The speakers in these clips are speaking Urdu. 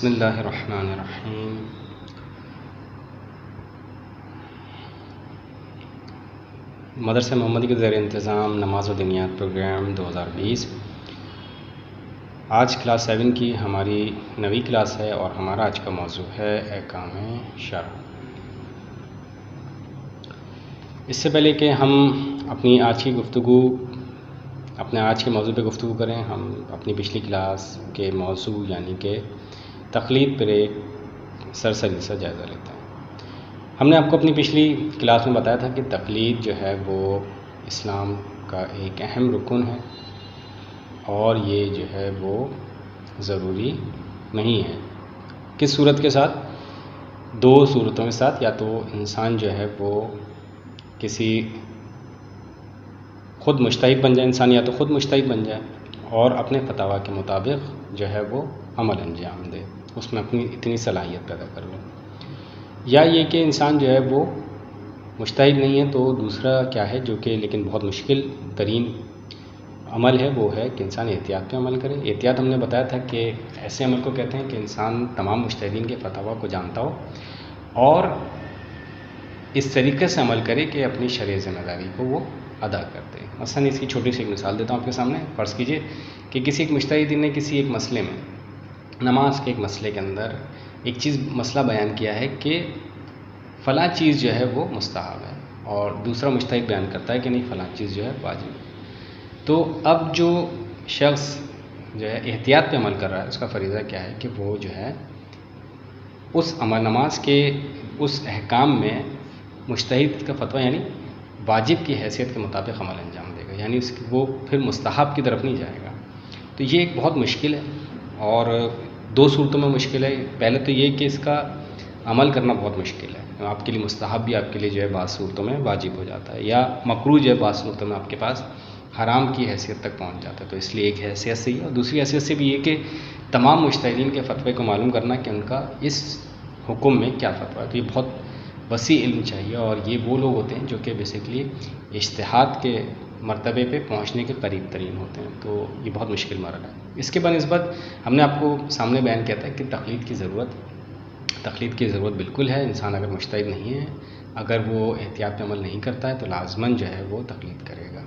بسم اللہ الرحمن الرحیم۔ مدرسہ محمدی کے زیر انتظام نماز و دینیات پروگرام 2020 آج کلاس 7 کی ہماری نویں کلاس ہے اور ہمارا آج کا موضوع ہے احکام شرع۔ اس سے پہلے کہ ہم اپنے آج کے موضوع پہ گفتگو کریں، ہم اپنی پچھلی کلاس کے موضوع یعنی کہ تقلید پر ایک سرسری سا جائزہ لیتے ہیں۔ ہم نے آپ کو اپنی پچھلی کلاس میں بتایا تھا کہ تقلید جو ہے وہ اسلام کا ایک اہم رکن ہے اور یہ جو ہے وہ ضروری نہیں ہے۔ کس صورت کے ساتھ؟ دو صورتوں کے ساتھ، یا تو انسان جو ہے وہ کسی خود مجتہد بن جائے، انسان یا تو خود مجتہد بن جائے اور اپنے فتاویٰ کے مطابق جو ہے وہ عمل انجام دے، اس میں اپنی اتنی صلاحیت پیدا کر لے، یا یہ کہ انسان جو ہے وہ مجتہد نہیں ہے تو دوسرا کیا ہے جو کہ لیکن بہت مشکل ترین عمل ہے، وہ ہے کہ انسان احتیاط پہ عمل کرے۔ احتیاط ہم نے بتایا تھا کہ ایسے عمل کو کہتے ہیں کہ انسان تمام مجتہدین کے فتاویٰ کو جانتا ہو اور اس طریقے سے عمل کرے کہ اپنی شرعی ذمہ داری کو وہ ادا کرتے ہیں۔ مثلا اس کی چھوٹی سی ایک مثال دیتا ہوں آپ کے سامنے۔ فرض کیجئے کہ کسی ایک مجتہد نے کسی ایک مسئلے میں، نماز کے ایک مسئلے کے اندر ایک مسئلہ بیان کیا ہے کہ فلاں چیز جو ہے وہ مستحب ہے، اور دوسرا مجتہد بیان کرتا ہے کہ نہیں فلاں چیز جو ہے واجب ہے۔ تو اب جو شخص جو ہے احتیاط پہ عمل کر رہا ہے، اس کا فریضہ کیا ہے کہ وہ جو ہے اس نماز کے اس احکام میں مجتہد کا فتویٰ یعنی واجب کی حیثیت کے مطابق عمل انجام دے گا، یعنی وہ پھر مستحب کی طرف نہیں جائے گا۔ تو یہ ایک بہت مشکل ہے اور دو صورتوں میں مشکل ہے۔ پہلے تو یہ کہ اس کا عمل کرنا بہت مشکل ہے، آپ کے لیے مستحب بھی آپ کے لیے جو ہے بعض صورتوں میں واجب ہو جاتا ہے، یا مکروہ جو ہے بعض صورتوں میں آپ کے پاس حرام کی حیثیت تک پہنچ جاتا ہے۔ تو اس لیے ایک حیثیت سے ہی، اور دوسری حیثیت سے بھی یہ کہ تمام مجتہدین کے فتوے کو معلوم کرنا کہ ان کا اس حکم میں کیا فتویٰ ہے۔ تو یہ بہت وسیع علم چاہیے، اور یہ وہ لوگ ہوتے ہیں جو کہ بیسیکلی اجتہاد کے مرتبے پہ پہنچنے کے قریب ترین ہوتے ہیں۔ تو یہ بہت مشکل مرحلہ ہے۔ اس کے بنسبت ہم نے آپ کو سامنے بیان کیا تھا کہ تقلید کی ضرورت بالکل ہے۔ انسان اگر مجتہد نہیں ہے، اگر وہ احتیاط پہ عمل نہیں کرتا ہے تو لازماً جو ہے وہ تقلید کرے گا۔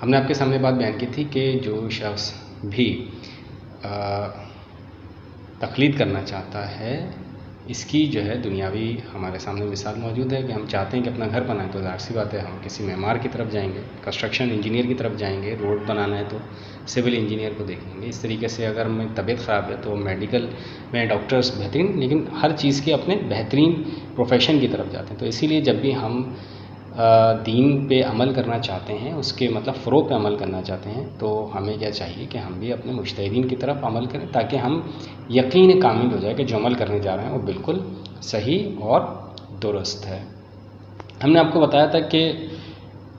ہم نے آپ کے سامنے بات بیان کی تھی کہ جو شخص بھی تقلید کرنا چاہتا ہے، اس کی جو ہے دنیاوی ہمارے سامنے مثال موجود ہے کہ ہم چاہتے ہیں کہ اپنا گھر بنائیں تو ظاہر سی بات ہے ہم کسی معمار کی طرف جائیں گے، کنسٹرکشن انجینئر کی طرف جائیں گے۔ روڈ بنانا ہے تو سول انجینئر کو دیکھیں گے۔ اس طریقے سے اگر ہمیں طبیعت خراب ہے تو میڈیکل میں ڈاکٹرز بہترین، لیکن ہر چیز کے اپنے بہترین پروفیشن کی طرف جاتے ہیں۔ تو اسی لیے جب بھی ہم دین پہ عمل کرنا چاہتے ہیں، اس کے مطلب فروغ پہ عمل کرنا چاہتے ہیں، تو ہمیں کیا چاہیے کہ ہم بھی اپنے مجتہدین کی طرف عمل کریں، تاکہ ہم یقین کامل ہو جائے کہ جو عمل کرنے جا رہے ہیں وہ بالکل صحیح اور درست ہے۔ ہم نے آپ کو بتایا تھا کہ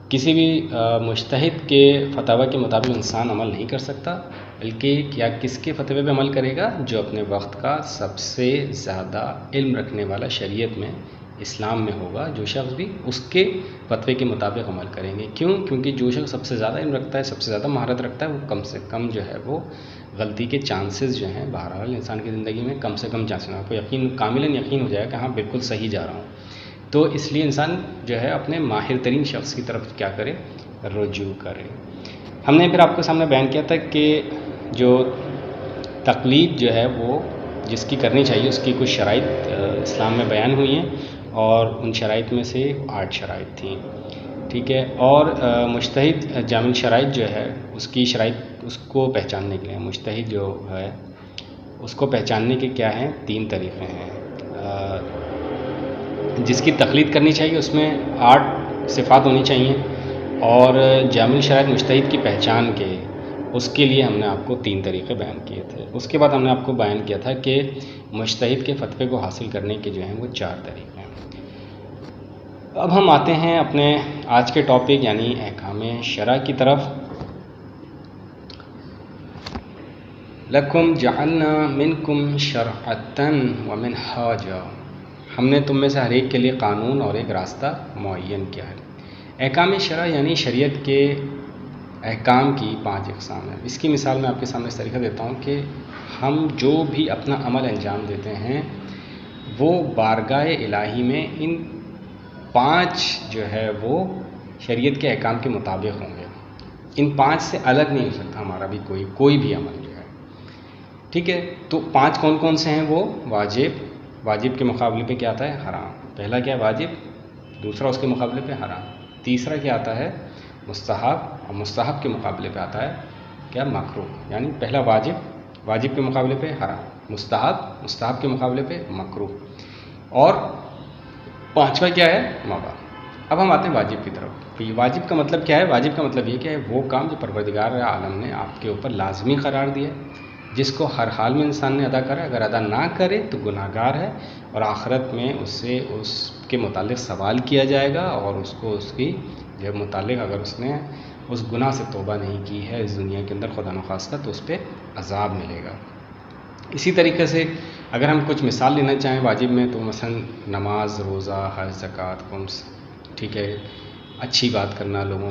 کسی بھی مجتہد کے فتاویٰ کے مطابق انسان عمل نہیں کر سکتا، بلکہ کیا کس کے فتوے پہ عمل کرے گا؟ جو اپنے وقت کا سب سے زیادہ علم رکھنے والا شریعت میں، اسلام میں ہوگا، جو شخص بھی اس کے فتوے کے مطابق عمل کریں گے۔ کیونکہ جو شخص سب سے زیادہ علم رکھتا ہے، سب سے زیادہ مہارت رکھتا ہے، وہ کم سے کم جو ہے وہ غلطی کے چانسز جو ہیں بہرحال انسان کی زندگی میں کم سے کم چانسز، آپ کو کاملاً یقین ہو جائے کہ ہاں بالکل صحیح جا رہا ہوں۔ تو اس لیے انسان جو ہے اپنے ماہر ترین شخص کی طرف کیا کرے؟ رجوع کرے۔ ہم نے پھر آپ کے سامنے بیان کیا تھا کہ جو تقلید جو ہے وہ جس کی کرنی چاہیے، اس کی کچھ شرائط اسلام میں بیان ہوئی ہیں، اور ان شرائط میں سے 8 شرائط تھیں، ٹھیک ہے۔ اور مجتہد جامع شرائط جو ہے اس کی شرائط، اس کو پہچاننے کے لیے مجتہد جو ہے اس کو پہچاننے کے کیا ہیں؟ 3 طریقے ہیں۔ جس کی تقلید کرنی چاہیے اس میں 8 صفات ہونی چاہیے، اور جامع شرائط مجتہد کی پہچان کے، اس کے لیے ہم نے آپ کو 3 طریقے بیان کیے تھے۔ اس کے بعد ہم نے آپ کو بیان کیا تھا کہ مجتہد کے فتوے کو حاصل کرنے کے جو ہیں وہ 4 طریقے ہیں۔ اب ہم آتے ہیں اپنے آج کے ٹاپک یعنی احکام شرع کی طرف۔ لَكُمْ جَعَلْنَا مِنْكُمْ شَرْعَةً وَمِنْهَاجًا، ہم نے تم میں سے ہر ایک کے لیے قانون اور ایک راستہ معین کیا ہے۔ احکام شرع یعنی شریعت کے احکام کی 5 اقسام ہیں۔ اس کی مثال میں آپ کے سامنے اس طریقہ دیتا ہوں کہ ہم جو بھی اپنا عمل انجام دیتے ہیں وہ بارگاہ الہی میں ان 5 جو ہے وہ شریعت کے احکام کے مطابق ہوں گے۔ ان 5 سے الگ نہیں ہو سکتا ہمارا بھی کوئی بھی عمل جو ہے، ٹھیک ہے۔ تو 5 کون کون سے ہیں؟ وہ واجب کے مقابلے پہ کیا آتا ہے؟ حرام۔ پہلا کیا ہے؟ واجب، دوسرا اس کے مقابلے پہ حرام، تیسرا کیا آتا ہے؟ مستحب، اور مستحب کے مقابلے پہ آتا ہے کیا؟ مکروہ۔ یعنی پہلا واجب کے مقابلے پہ حرام، مستحب کے مقابلے پہ مکروہ، اور 5واں کیا ہے؟ مباح۔ اب ہم آتے ہیں واجب کی طرف۔ تو یہ واجب کا مطلب کیا ہے؟ واجب کا مطلب یہ کہ وہ کام جو پروردگار عالم نے آپ کے اوپر لازمی قرار دیا ہے، جس کو ہر حال میں انسان نے ادا کرا، اگر ادا نہ کرے تو گناہ گار ہے، اور آخرت میں اس کے متعلق سوال کیا جائے گا، اور اس کو اس کی جو متعلق اگر اس نے اس گناہ سے توبہ نہیں کی ہے اس دنیا کے اندر خدا نخواستہ، تو اس پہ عذاب ملے گا۔ اسی طریقے سے اگر ہم کچھ مثال لینا چاہیں واجب میں، تو مثلا نماز، روزہ، حج، زکوٰۃ، خمس، ٹھیک ہے، اچھی بات کرنا، لوگوں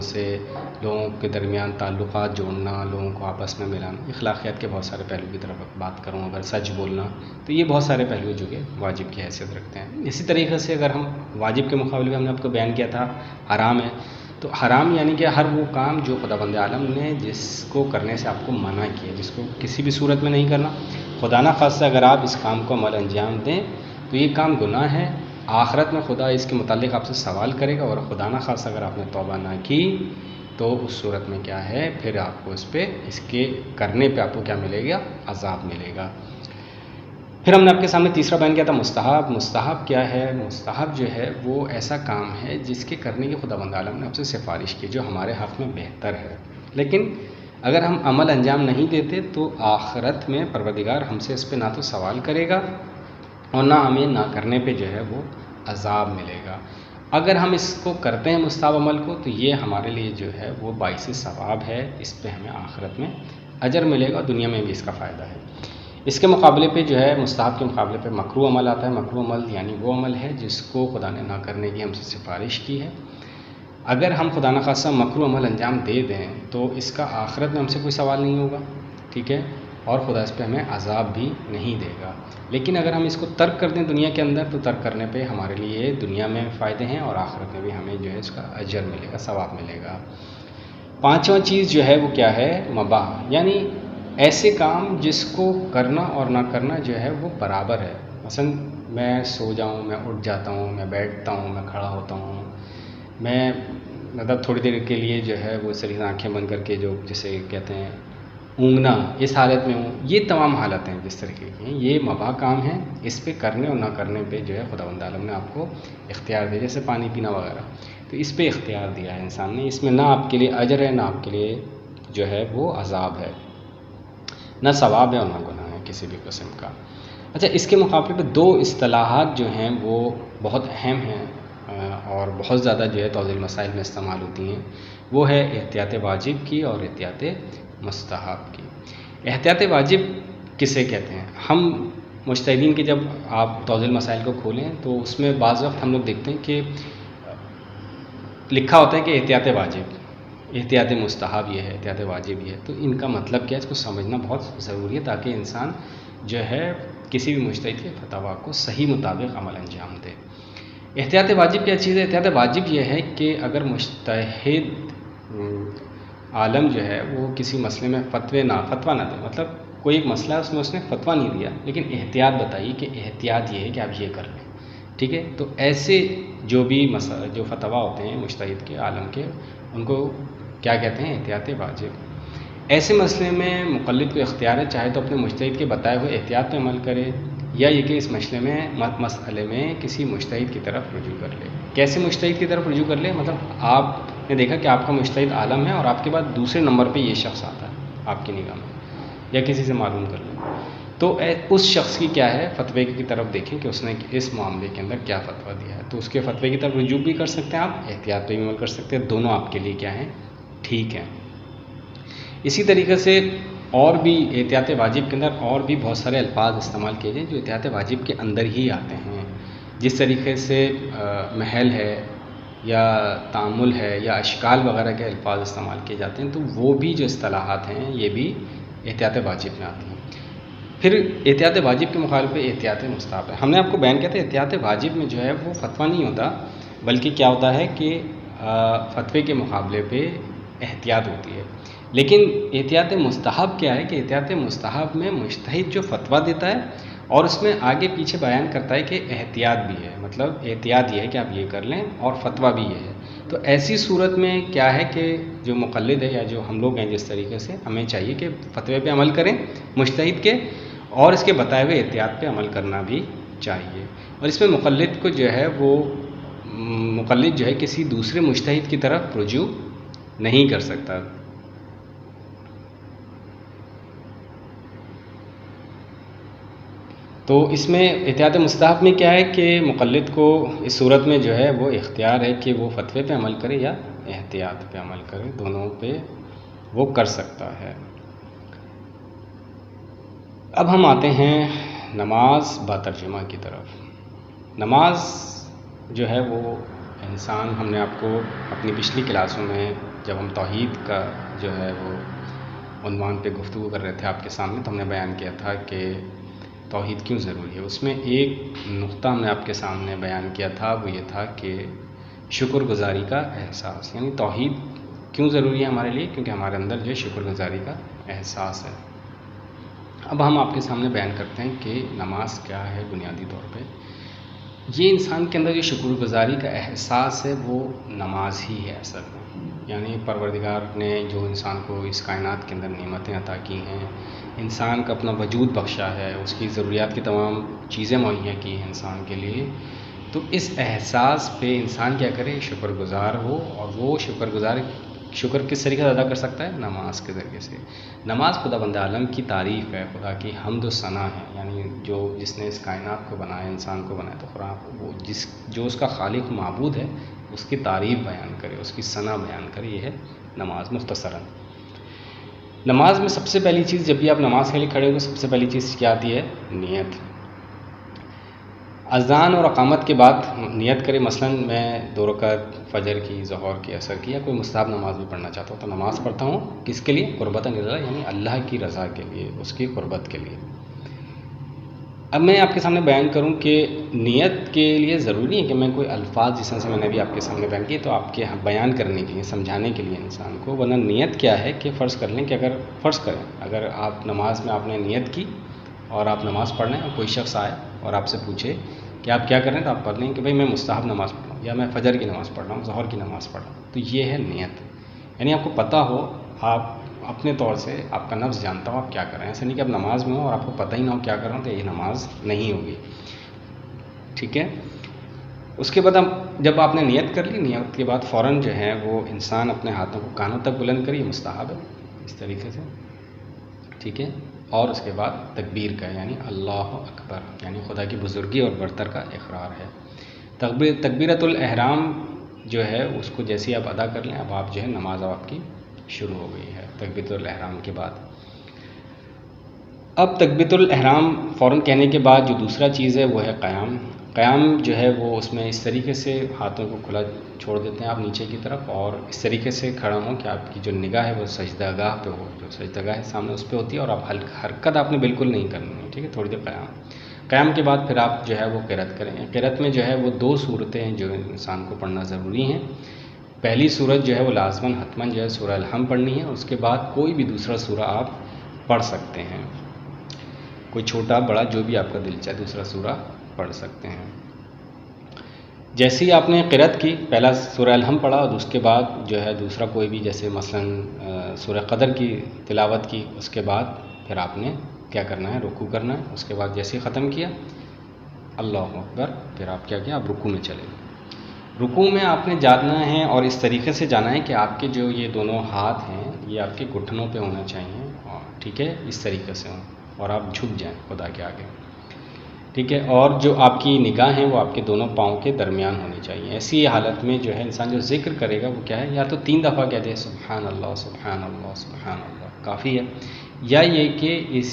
کے درمیان تعلقات جوڑنا، لوگوں کو آپس میں ملانا، اخلاقیات کے بہت سارے پہلو کی طرف بات کروں، اگر سچ بولنا، تو یہ بہت سارے پہلو جو کہ واجب کی حیثیت رکھتے ہیں۔ اسی طریقے سے اگر ہم واجب کے مقابلے میں ہم نے آپ کو بیان کیا تھا حرام ہے، تو حرام یعنی کہ ہر وہ کام جو خداوند عالم نے جس کو کرنے سے آپ کو منع کیا، جس کو کسی بھی صورت میں نہیں کرنا، خدا نہ خواستہ اگر آپ اس کام کو عمل انجام دیں تو یہ کام گناہ ہے، آخرت میں خدا اس کے متعلق آپ سے سوال کرے گا، اور خدا نہ خواستہ اگر آپ نے توبہ نہ کی تو اس صورت میں کیا ہے، پھر آپ کو اس کے کرنے پہ آپ کو کیا ملے گا؟ عذاب ملے گا۔ پھر ہم نے آپ کے سامنے تیسرا بیان کیا تھا مستحب کیا ہے؟ مستحب جو ہے وہ ایسا کام ہے جس کے کرنے کی خداوند عالم نے آپ سے سفارش کی، جو ہمارے حق میں بہتر ہے، لیکن اگر ہم عمل انجام نہیں دیتے تو آخرت میں پروردگار ہم سے اس پہ نہ تو سوال کرے گا، اور نہ ہمیں نہ کرنے پہ جو ہے وہ عذاب ملے گا۔ اگر ہم اس کو کرتے ہیں مستحب عمل کو، تو یہ ہمارے لیے جو ہے وہ باعث ثواب ہے، اس پہ ہمیں آخرت میں اجر ملے گا، دنیا میں بھی اس کا فائدہ ہے۔ اس کے مقابلے پہ جو ہے مستحب کے مقابلے پہ مکروہ عمل آتا ہے۔ مکروہ عمل یعنی وہ عمل ہے جس کو خدا نے نہ کرنے کی ہم سے سفارش کی ہے۔ اگر ہم خدا نخواستہ مکروہ عمل انجام دے دیں تو اس کا آخرت میں ہم سے کوئی سوال نہیں ہوگا، ٹھیک ہے، اور خدا اس پہ ہمیں عذاب بھی نہیں دے گا۔ لیکن اگر ہم اس کو ترک کر دیں دنیا کے اندر، تو ترک کرنے پہ ہمارے لیے دنیا میں فائدے ہیں، اور آخرت میں بھی ہمیں جو ہے اس کا اجر ملے گا، ثواب ملے گا۔ 5واں چیز جو ہے وہ کیا ہے؟ مباح، یعنی ایسے کام جس کو کرنا اور نہ کرنا جو ہے وہ برابر ہے۔ مثلا میں سو جاؤں، میں اٹھ جاتا ہوں، میں بیٹھتا ہوں، میں کھڑا ہوتا ہوں، میں مطلب تھوڑی دیر کے لیے جو ہے وہ صرف آنکھیں بند کر کے جو جسے کہتے ہیں اونگنا، اس حالت میں ہوں، یہ تمام حالتیں جس طریقے کی ہیں یہ مباح کام ہیں۔ اس پہ کرنے اور نہ کرنے پہ جو ہے خداوند عالم نے آپ کو اختیار دیا، جیسے پانی پینا وغیرہ، تو اس پہ اختیار دیا ہے انسان نے، اس میں نہ آپ کے لیے اجر ہے، نہ آپ کے لیے جو ہے وہ عذاب ہے، نہ ثواب ہے اور نہ گناہ ہے کسی بھی قسم کا۔ اچھا، اس کے مقابلے پہ 2 اصطلاحات جو ہیں وہ بہت اہم ہیں اور بہت زیادہ جو ہے توضیح المسائل میں استعمال ہوتی ہیں، وہ ہے احتیاط واجب کی اور احتیاط مستحب کی۔ احتیاط واجب کسے کہتے ہیں؟ ہم مجتہدین کے جب آپ توضیح المسائل کو کھولیں تو اس میں بعض وقت ہم لوگ دیکھتے ہیں کہ لکھا ہوتا ہے کہ احتیاط واجب، احتیاط مستحب یہ ہے، احتیاط واجب یہ ہے، تو ان کا مطلب کیا ہے؟ اس کو سمجھنا بہت ضروری ہے تاکہ انسان جو ہے کسی بھی مجتہد کے فتویٰ کو صحیح مطابق عمل انجام دے۔ احتیاط واجب کیا چیز ہے؟ احتیاط واجب یہ ہے کہ اگر مجتہد عالم جو ہے وہ کسی مسئلے میں فتویٰ نہ دے، مطلب کوئی ایک مسئلہ ہے اس میں اس نے فتویٰ نہیں دیا، لیکن احتیاط بتائی کہ احتیاط یہ ہے کہ آپ یہ کر لیں، ٹھیک ہے، تو ایسے جو فتویٰ ہوتے ہیں مجتہد کے عالم کے، ان کو کیا کہتے ہیں؟ احتیاط واجب۔ ایسے مسئلے میں مقلد کو اختیار ہے، چاہے تو اپنے مجتہد کے بتائے ہوئے احتیاط پہ عمل کرے، یا یہ کہ اس مسئلے میں کسی مجتہد کی طرف رجوع کر لے۔ کیسے مجتہد کی طرف رجوع کر لے؟ مطلب آپ نے دیکھا کہ آپ کا مجتہد عالم ہے اور آپ کے بعد دوسرے نمبر پہ یہ شخص آتا ہے آپ کی نگاہ میں، یا کسی سے معلوم کر لیں، تو اس شخص کی کیا ہے؟ فتوے کی طرف دیکھیں کہ اس نے اس معاملے کے اندر کیا فتویٰ دیا ہے، تو اس کے فتوے کی طرف رجوع بھی کر سکتے ہیں آپ، احتیاط پہ بھی عمل کر سکتے ہیں، دونوں آپ کے لیے کیا ہیں؟ ٹھیک ہیں۔ اسی طریقے سے اور بھی احتیاط واجب کے اندر اور بھی بہت سارے الفاظ استعمال کیے جائیں جو احتیاط واجب کے اندر ہی آتے ہیں، جس طریقے سے محل ہے، یا تعامل ہے یا اشکال وغیرہ کے الفاظ استعمال کیے جاتے ہیں، تو وہ بھی جو اصطلاحات ہیں یہ بھی احتیاط واجب میں آتی ہیں۔ پھر احتیاط واجب کے مقابلے پہ احتیاط مستحب ہے۔ ہم نے آپ کو بیان کیا تھا احتیاط واجب میں جو ہے وہ فتویٰ نہیں ہوتا، بلکہ کیا ہوتا ہے کہ فتوے کے مقابلے پہ احتیاط ہوتی ہے۔ لیکن احتیاط مستحب کیا ہے کہ احتیاط مستحب میں مجتہد جو فتویٰ دیتا ہے اور اس میں آگے پیچھے بیان کرتا ہے کہ احتیاط بھی ہے، مطلب احتیاط یہ ہے کہ آپ یہ کر لیں اور فتویٰ بھی یہ ہے۔ تو ایسی صورت میں کیا ہے کہ جو مقلد ہے یا جو ہم لوگ ہیں جس طریقے سے ہمیں چاہیے کہ فتوے پہ عمل کریں مجتہد کے، اور اس کے بتائے ہوئے احتیاط پہ عمل کرنا بھی چاہیے۔ اور اس میں مقلد کو جو ہے وہ مقلد جو ہے کسی دوسرے مجتہد کی طرف رجوع نہیں کر سکتا۔ تو اس میں احتیاط مستحب میں کیا ہے کہ مقلد کو اس صورت میں جو ہے وہ اختیار ہے کہ وہ فتوے پہ عمل کرے یا احتیاط پہ عمل کرے، دونوں پہ وہ کر سکتا ہے۔ اب ہم آتے ہیں نماز با ترجمہ کی طرف۔ نماز جو ہے وہ انسان، ہم نے آپ کو اپنی پچھلی کلاسوں میں جب ہم توحید کا جو ہے وہ عنوان پہ گفتگو کر رہے تھے آپ کے سامنے، تو ہم نے بیان کیا تھا کہ توحید کیوں ضروری ہے۔ اس میں ایک نقطہ ہم نے آپ کے سامنے بیان کیا تھا، وہ یہ تھا کہ شکر گزاری کا احساس، یعنی توحید کیوں ضروری ہے ہمارے لیے، کیونکہ ہمارے اندر جو شکر گزاری کا احساس ہے۔ اب ہم آپ کے سامنے بیان کرتے ہیں کہ نماز کیا ہے بنیادی طور پہ۔ یہ انسان کے اندر جو شکر گزاری کا احساس ہے وہ نماز ہی ہے اصل میں، یعنی پروردگار نے جو انسان کو اس کائنات کے اندر نعمتیں عطا کی ہیں، انسان کا اپنا وجود بخشا ہے، اس کی ضروریات کی تمام چیزیں مہیا کی ہیں انسان کے لیے، تو اس احساس پہ انسان کیا کرے، شکر گزار ہو۔ اور وہ شکر کس طریقے سے ادا کر سکتا ہے؟ نماز کے ذریعے سے۔ نماز خدا بند عالم کی تعریف ہے، خدا کی حمد و ثنا ہے، یعنی جس نے اس کائنات کو بنایا، انسان کو بنایا، تو قرآن وہ جو اس کا خالق معبود ہے اس کی تعریف بیان کرے، اس کی ثنا بیان کرے، یہ ہے نماز مختصراً۔ نماز میں سب سے پہلی چیز، جب بھی آپ نماز کے لیے کھڑے ہو تو سب سے پہلی چیز کیا آتی ہے؟ نیت۔ اذان اور اقامت کے بعد نیت کرے، مثلاً میں 2 رکعت فجر کی، ظہر کی، عصر کی، یا کوئی مستحب نماز بھی پڑھنا چاہتا ہوں تو نماز پڑھتا ہوں کس کے لیے؟ قربۃ اللہ، یعنی اللہ کی رضا کے لیے، اس کی قربت کے لیے۔ اب میں آپ کے سامنے بیان کروں کہ نیت کے لیے ضروری ہے کہ میں کوئی الفاظ جس طرح سے میں نے بھی آپ کے سامنے بیان کیے تو آپ کے بیان کرنے کے لیے، سمجھانے کے لیے انسان کو، ورنہ نیت کیا ہے کہ فرض کر لیں کہ اگر فرض کریں اگر آپ نماز میں آپ نے نیت کی اور آپ نماز پڑھ رہے ہیں اور کوئی شخص آئے اور آپ سے پوچھے کہ آپ کیا کر رہے ہیں، تو آپ پڑھ لیں کہ بھائی میں مستحب نماز پڑھ رہا ہوں، یا میں فجر کی نماز پڑھ رہا ہوں، ظہر کی نماز پڑھ رہا ہوں، تو یہ ہے نیت۔ یعنی آپ کو پتہ ہو، آپ اپنے طور سے آپ کا نفس جانتا ہو آپ کیا کر رہے ہیں، ایسا نہیں کہ آپ نماز میں ہو اور آپ کو پتہ ہی نہ ہو کیا کر رہا ہوں تو یہ نماز نہیں ہوگی، ٹھیک ہے۔ اس کے بعد جب آپ نے نیت کر لی، نیت کے بعد فوراً جو ہے وہ انسان اپنے ہاتھوں کو کانوں تک بلند کرے، یہ مستحب ہے اس طریقے سے، ٹھیک ہے۔ اور اس کے بعد تکبیر کا، یعنی اللہ اکبر، یعنی خدا کی بزرگی اور برتر کا اقرار ہے۔ تکبیرۃ الاحرام جو ہے اس کو جیسے آپ ادا کر لیں، اب آپ جو ہے نماز آپ کی شروع ہو گئی ہے تکبیرۃ الاحرام کے بعد۔ اب تکبیرۃ الاحرام فوراً کہنے کے بعد جو دوسرا چیز ہے وہ ہے قیام۔ قیام جو ہے وہ اس میں اس طریقے سے ہاتھوں کو کھلا چھوڑ دیتے ہیں آپ نیچے کی طرف، اور اس طریقے سے کھڑا ہوں کہ آپ کی جو نگاہ ہے وہ سجدہ گاہ پہ ہو، جو سجدہ گاہ ہے سامنے اس پہ ہوتی ہے، اور آپ حرکت آپ نے بالکل نہیں کرنی ہے، ٹھیک ہے، تھوڑی دیر قیام کے بعد پھر آپ جو ہے وہ قرأت کریں۔ قرأت میں جو ہے وہ 2 صورتیں ہیں جو انسان کو پڑھنا ضروری ہیں۔ پہلی صورت جو ہے وہ لازماً حتماً جو ہے سورہ الحمد پڑھنی ہے، اس کے بعد کوئی بھی دوسرا سورہ آپ پڑھ سکتے ہیں، کوئی چھوٹا بڑا جو بھی آپ کا دل چاہے دوسرا سورہ پڑھ سکتے ہیں۔ جیسے ہی آپ نے قرأت کی، پہلا سورہ الحمد پڑھا اور اس کے بعد جو ہے دوسرا کوئی بھی، جیسے مثلاً سورہ قدر کی تلاوت کی، اس کے بعد پھر آپ نے کیا کرنا ہے؟ رکوع کرنا ہے۔ اس کے بعد جیسے ہی ختم کیا اللہ اکبر، پھر آپ کیا کیا؟ آپ رکوع میں چلے گئے۔ رکوع میں آپ نے جانا ہے اور اس طریقے سے جانا ہے کہ آپ کے جو یہ دونوں ہاتھ ہیں یہ آپ کے گھٹنوں پہ ہونا چاہیے، اور ٹھیک ہے، اس طریقے سے ہوں، اور آپ جھک جائیں خدا کے آگے، ٹھیک ہے۔ اور جو آپ کی نگاہ ہیں وہ آپ کے دونوں پاؤں کے درمیان ہونی چاہیے۔ ایسی حالت میں جو ہے انسان جو ذکر کرے گا وہ کیا ہے؟ یا تو 3 دفعہ کہہ دے سبحان اللہ سبحان اللہ سبحان اللہ، کافی ہے، یا یہ کہ اس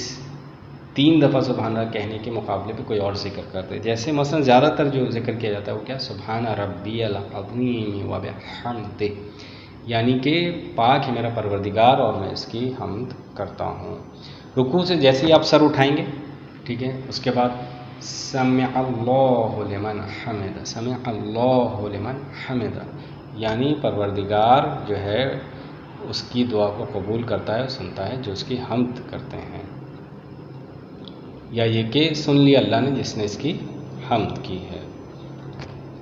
3 دفعہ سبحان اللہ کہنے کے مقابلے پہ کوئی اور ذکر کرتے. جیسے مثلا زیادہ تر جو ذکر کیا جاتا ہے وہ کیا، سبحان ربی العظیم وبحمدہ، یعنی کہ پاک ہے میرا پروردگار اور میں اس کی حمد کرتا ہوں. رکوع سے جیسے ہی آپ سر اٹھائیں گے، ٹھیک ہے، اس کے بعد سمع اللہ لمن حمدہ، سمع اللہ لمن حمدہ، یعنی پروردگار جو ہے اس کی دعا کو قبول کرتا ہے، سنتا ہے جو اس کی حمد کرتے ہیں. یا یہ کہ سن لی اللہ نے جس نے اس کی حمد کی ہے.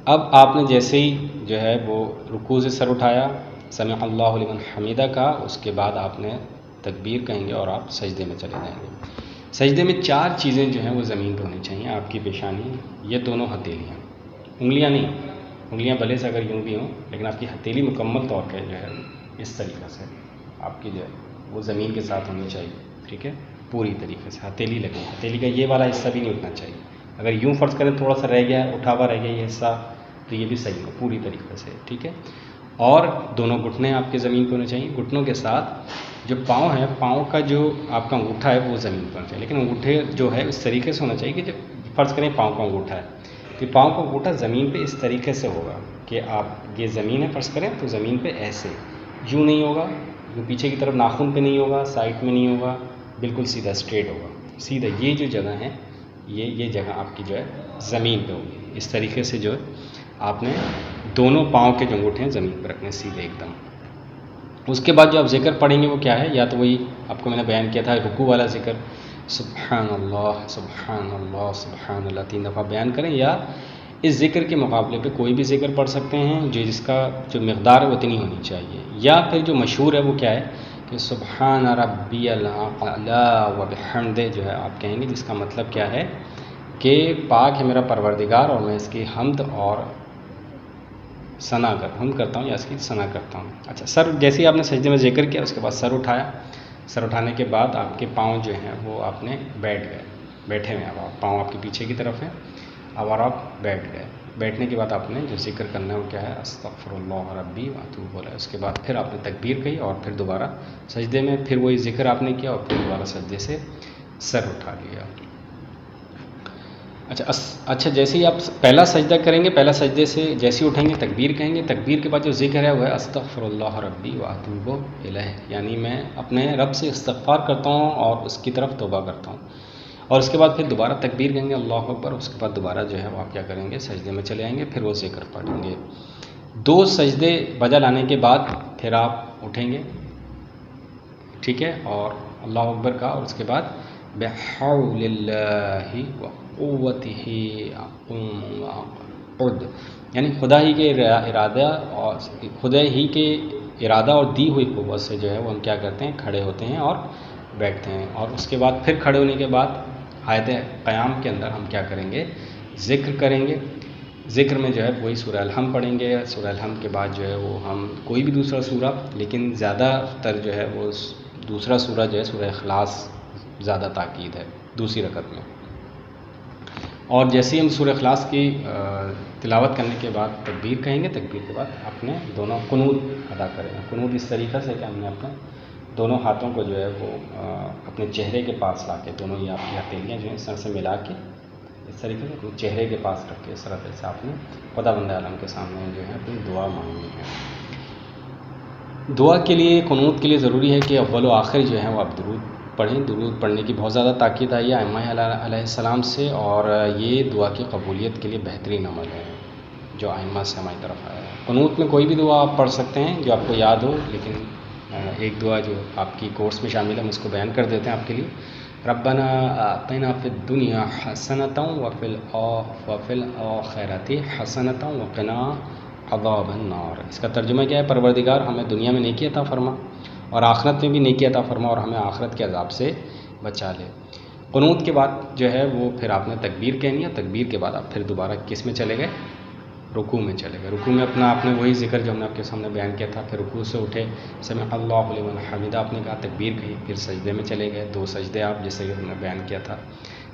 اب آپ نے جیسے ہی جو ہے وہ رکوع سے سر اٹھایا، سمع اللہ لمن حمیدہ کا، اس کے بعد آپ نے تکبیر کہیں گے اور آپ سجدے میں چلے جائیں گے. سجدے میں 4 چیزیں جو ہیں وہ زمین پہ ہونی چاہیے. آپ کی پیشانی، یہ دونوں ہتھیلیاں، انگلیاں نہیں، انگلیاں بھلے سے اگر یوں بھی ہوں لیکن آپ کی ہتھیلی مکمل طور پہ جو ہے اس طریقے سے آپ کی جو ہے وہ زمین کے ساتھ ہونی چاہیے. ٹھیک ہے، پوری طریقے سے ہتھیلی لگے، ہتھیلی کا یہ والا حصہ بھی نہیں اٹھنا چاہیے. اگر یوں فرض کریں تھوڑا سا رہ گیا، اٹھا ہوا رہ گیا یہ حصہ، تو یہ بھی صحیح ہو پوری طریقے سے. ٹھیک ہے، اور دونوں گھٹنے آپ کے زمین پہ ہونے چاہیے. گھٹنوں کے ساتھ جو پاؤں ہے، پاؤں کا جو آپ کا انگوٹھا ہے وہ زمین پر ہونا چاہیے. لیکن انگوٹھے جو ہے اس طریقے سے ہونا چاہیے کہ جب فرض کریں پاؤں کا انگوٹھا ہے تو پاؤں کا انگوٹھا زمین پہ اس طریقے سے ہوگا کہ آپ یہ زمین ہے فرض کریں تو زمین پہ ایسے، یوں نہیں ہوگا، یوں پیچھے کی طرف ناخن پہ نہیں ہوگا، سائڈ میں نہیں ہوگا، بالکل سیدھا اسٹریٹ ہوگا. سیدھا یہ جو جگہ ہے یہ جگہ آپ کی جو ہے زمین پہ ہوگی. اس طریقے سے جو ہے آپ نے دونوں پاؤں کے جو انگوٹھے ہیں زمین پہ رکھنے سیدھے ایک دم. اس کے بعد جو آپ ذکر پڑھیں گے وہ کیا ہے، یا تو وہی آپ کو میں نے بیان کیا تھا رکوع والا ذکر، سبحان اللہ سبحان اللہ سبحان اللہ 3 دفعہ بیان کریں، یا اس ذکر کے مقابلے پہ کوئی بھی ذکر پڑھ سکتے ہیں جس کا جو مقدار ہے وہ اتنی ہونی چاہیے. یا پھر جو مشہور ہے وہ کیا ہے کہ سبحان ربی الاعلی وبحمدہ جو ہے آپ کہیں گے، جس کا مطلب کیا ہے کہ پاک ہے میرا پروردگار اور میں اس کی حمد اور حمد کرتا ہوں یا اس کی ثنا کرتا ہوں. اچھا، سر جیسے ہی آپ نے سجدے میں ذکر کیا، اس کے بعد سر اٹھایا. سر اٹھانے کے بعد آپ کے پاؤں جو ہیں وہ آپ نے بیٹھے ہوئے ہیں. اب آپ پاؤں آپ کے پیچھے کی طرف ہیں، اب اور آپ بیٹھ گئے. بیٹھنے کے بعد آپ نے جو ذکر کرنا ہے وہ کیا ہے، استغفر اللہ ربی واتوب الیہ. اس کے بعد پھر آپ نے تکبیر کہی اور پھر دوبارہ سجدے میں پھر وہی ذکر آپ نے کیا اور پھر دوبارہ سجدے سے سر اٹھا لیا. اچھا جیسے ہی آپ پہلا سجدہ کریں گے، پہلا سجدے سے جیسے ہی اٹھیں گے تکبیر کہیں گے. تکبیر کے بعد جو ذکر ہے وہ ہے استغفر اللہ ربی واتوب الیہ، یعنی میں اپنے رب سے استغفار کرتا ہوں اور اس کی طرف توبہ کرتا ہوں. اور اس کے بعد پھر دوبارہ تکبیر کہیں گے اللہ اکبر. اس کے بعد دوبارہ جو ہے وہ آپ کیا کریں گے، سجدے میں چلے آئیں گے، پھر وہ ذکر پڑھیں گے. 2 سجدے بجا لانے کے بعد پھر آپ اٹھیں گے، ٹھیک ہے، اور اللہ اکبر کا، اور اس کے بعد بحول اللہ وقوتہ اقعد، یعنی خدا ہی کے ارادہ اور دی ہوئی قوت سے جو ہے وہ ہم کیا کرتے ہیں، کھڑے ہوتے ہیں اور بیٹھتے ہیں. اور اس کے بعد پھر کھڑے ہونے کے بعد آیت قیام کے اندر ہم کیا کریں گے، ذکر کریں گے. ذکر میں جو ہے وہی سورہ الحمد پڑھیں گے. سورہ الحمد کے بعد جو ہے وہ ہم کوئی بھی دوسرا سورہ، لیکن زیادہ تر جو ہے وہ دوسرا سورہ جو ہے سورہ اخلاص زیادہ تاکید ہے دوسری رکعت میں. اور جیسے ہی ہم سورہ اخلاص کی تلاوت کرنے کے بعد تکبیر کہیں گے، تکبیر کے بعد اپنے دونوں قنوت ادا کریں. قنوت اس طریقے سے کہ ہم نے اپنے دونوں ہاتھوں کو جو ہے وہ اپنے چہرے کے پاس لا کے، دونوں یہ آپ کی ہتھیلیاں جو ہیں اس طرح سے ملا کے اس طریقے سے اپنے چہرے کے پاس رکھ کے اس طرح سے آپ نے خدا بند عالم کے سامنے جو ہے اپنی دعا مانگنی ہے. دعا کے لیے، قنوت کے لیے ضروری ہے کہ اول و آخر جو ہے وہ آپ درود پڑھیں. درود پڑھنے کی بہت زیادہ تاکید آئی ہے ائمہ علیہ السلام سے، اور یہ دعا کی قبولیت کے لیے بہترین عمل ہے جو ائمہ سے ہماری طرف آیا ہے. قنوت میں کوئی بھی دعا آپ پڑھ سکتے ہیں جو آپ کو یاد ہو، لیکن ایک دعا جو آپ کی کورس میں شامل ہے ہم اس کو بیان کر دیتے ہیں آپ کے لیے. ربنا آتنا فی الدنیا حسنۃ وفی الآخرۃ حسنۃ وقنا عذاب النار. اس کا ترجمہ کیا ہے، پروردگار ہمیں دنیا میں نیکی عطا فرما اور آخرت میں بھی نیکی عطا فرما اور ہمیں آخرت کے عذاب سے بچا لے. قنوت کے بعد جو ہے وہ پھر آپ نے تکبیر کہنی ہے. تکبیر کے بعد آپ پھر دوبارہ کس میں چلے گئے، رکوع میں چلے گئے. رکوع میں اپنا آپ نے وہی ذکر جو ہم نے آپ کے سامنے بیان کیا تھا. پھر رکوع سے اٹھے، سمع اللہ لمن حمدہ آپ نے کہا، تکبیر کہی، پھر سجدے میں چلے گئے. 2 سجدے آپ جیسے کہ ہم نے بیان کیا تھا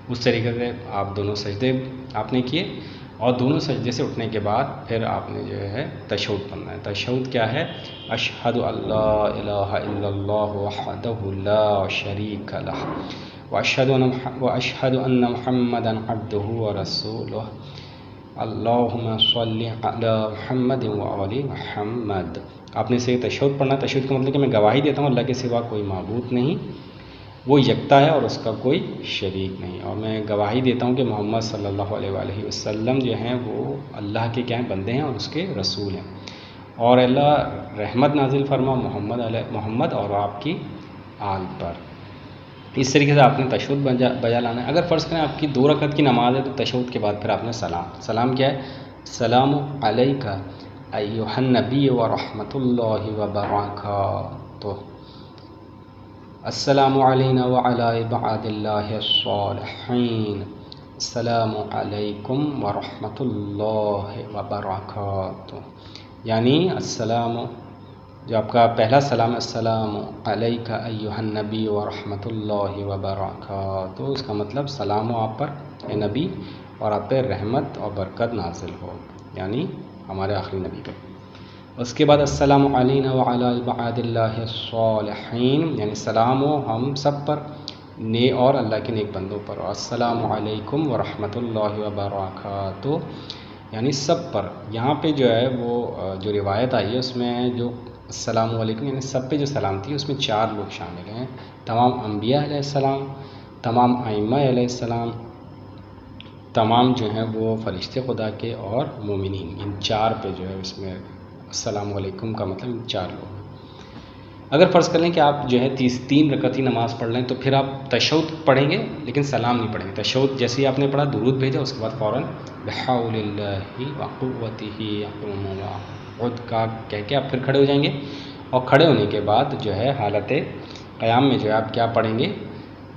اس طریقے سے آپ دونوں سجدے آپ نے کیے. اور دونوں سجدے سے اٹھنے کے بعد پھر آپ نے جو ہے تشہد پڑھنا ہے. تشہد کیا ہے، اشہد ان لا الہ الا اللہ وحدہ لا شریک لہ واشهد ان محمدا عبده ورسوله اللهم صل علی محمد وآل محمد. آپ نے اسے تشہد پڑھنا. تشہد کا مطلب کہ میں گواہی دیتا ہوں اللہ کے سوا کوئی معبود نہیں، وہ یکتا ہے اور اس کا کوئی شریک نہیں، اور میں گواہی دیتا ہوں کہ محمد صلی اللہ علیہ وآلہ وسلم جو ہیں وہ اللہ کے کیا ہیں، بندے ہیں اور اس کے رسول ہیں. اور اللہ رحمت نازل فرما محمد اور آپ کی آل پر. اس طریقے سے آپ نے تشہد بجا لانا ہے. اگر فرض کریں آپ کی 2 رکعت کی نماز ہے تو تشہد کے بعد پھر آپ نے سلام کیا ہے؟ السلام علیکہ ایھا النبی ورحمۃ اللہ وبرکاتہ. السلام علینا وعلی عباد اللہ الصالحین. السلام علیکم ورحمۃ اللہ وبرکاتہ. یعنی السلام، جو آپ کا پہلا سلام السلام علیکہ ایھا النبی ورحمۃ اللہ وبرکاتہ، اس کا مطلب سلام ہو آپ پر اے نبی اور آپ پہ رحمت اور برکت نازل ہو، یعنی ہمارے آخری نبی پہ. اس کے بعد السلام علینا وعلی عباد اللہ الصالحین، یعنی سلام ہو ہم سب پر اور اللہ کے نیک بندوں پر. السلام علیکم ورحمۃ اللہ وبرکاتہ، یعنی سب پر. یہاں پہ جو ہے وہ جو روایت آئی ہے اس میں جو السلام علیکم یعنی سب پہ جو سلام تھی اس میں 4 لوگ شامل ہیں. تمام انبیاء علیہ السلام، تمام ائمہ علیہ السلام، تمام جو ہیں وہ فرشتے خدا کے اور مومنین. ان 4 پہ جو ہے اس میں السلام علیکم کا مطلب 4 لوگ. اگر فرض کر لیں کہ آپ جو ہے 3 رکعت ہی نماز پڑھ لیں تو پھر آپ تشہد پڑھیں گے لیکن سلام نہیں پڑھیں گے. تشہد جیسے ہی آپ نے پڑھا درود بھیجا، اس کے بعد فوراً بحول اللہ وقوتہ اقوم واقعد کا کہہ کے آپ پھر کھڑے ہو جائیں گے. اور کھڑے ہونے کے بعد جو ہے حالت قیام میں جو ہے آپ کیا پڑھیں گے؟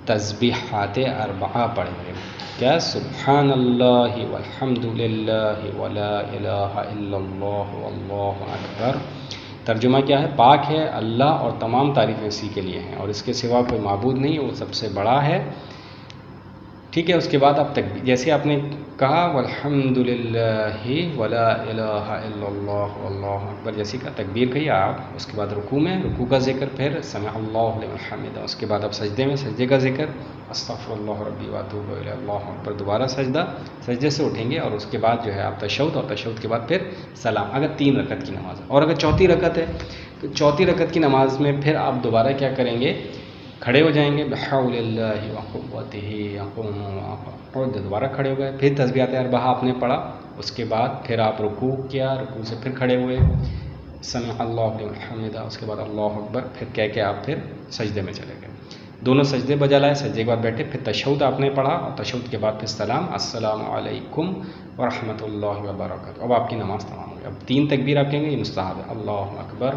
تسبیحات 4 پڑھیں گے. کیا؟ سبحان اللہ والحمد للہ ولا الہ الا اللہ واللہ اکبر. ترجمہ کیا ہے؟ پاک ہے اللہ اور تمام تعریفیں اسی کے لیے ہیں اور اس کے سوا کوئی معبود نہیں، وہ سب سے بڑا ہے. ٹھیک ہے. اس کے بعد آپ جیسے آپ نے کہا والحمد للہ ولا الہ الا اللہ واللہ اکبر، جیسے کا تکبیر کہی آپ، اس کے بعد رکوع میں رکوع کا ذکر، پھر سمع اللہ لمن حمدہ. اس کے بعد آپ سجدے میں سجدے کا ذکر، استغفر اللہ ربی واتوب الیہ، اللہ اکبر. دوبارہ سجدے سے اٹھیں گے اور اس کے بعد جو ہے آپ تشہد، اور تشہد کے بعد پھر سلام. اگر 3 رکعت کی نماز ہے. اور اگر 4تھی رکعت ہے تو 4تھی رکعت کی نماز میں پھر آپ دوبارہ کیا کریں گے؟ کھڑے ہو جائیں گے بحول اللہ وقوتہ اقوم واقعد. دوبارہ کھڑے ہو گئے، پھر تسبیحات 4 آپ نے پڑھا. اس کے بعد پھر آپ رکوع کیا، رکوع سے پھر کھڑے ہوئے، سمع اللہ لمن حمدہ، اس کے بعد اللہ اکبر، پھر کہہ کے آپ پھر سجدے میں چلے گئے. دونوں سجدے بجا لائے. سجدے کے بعد بیٹھے، پھر تشہد آپ نے پڑھا اور تشہد کے بعد پھر سلام السلام علیکم ورحمۃ اللہ وبرکاتہ. اب آپ کی نماز تمام ہو گئی. اب 3 تکبیر آپ کہیں گے، یہ مستحب ہے. اللہ اکبر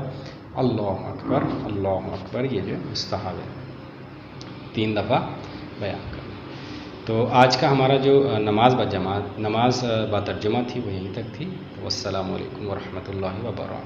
اللہ اکبر اللہ اکبر، یہ جو مستحب ہے 3 دفعہ بیان کرنا. تو آج کا ہمارا جو نماز با ترجمہ تھی وہ یہیں تک تھی. والسلام علیکم ورحمۃ اللہ وبرکاتہ.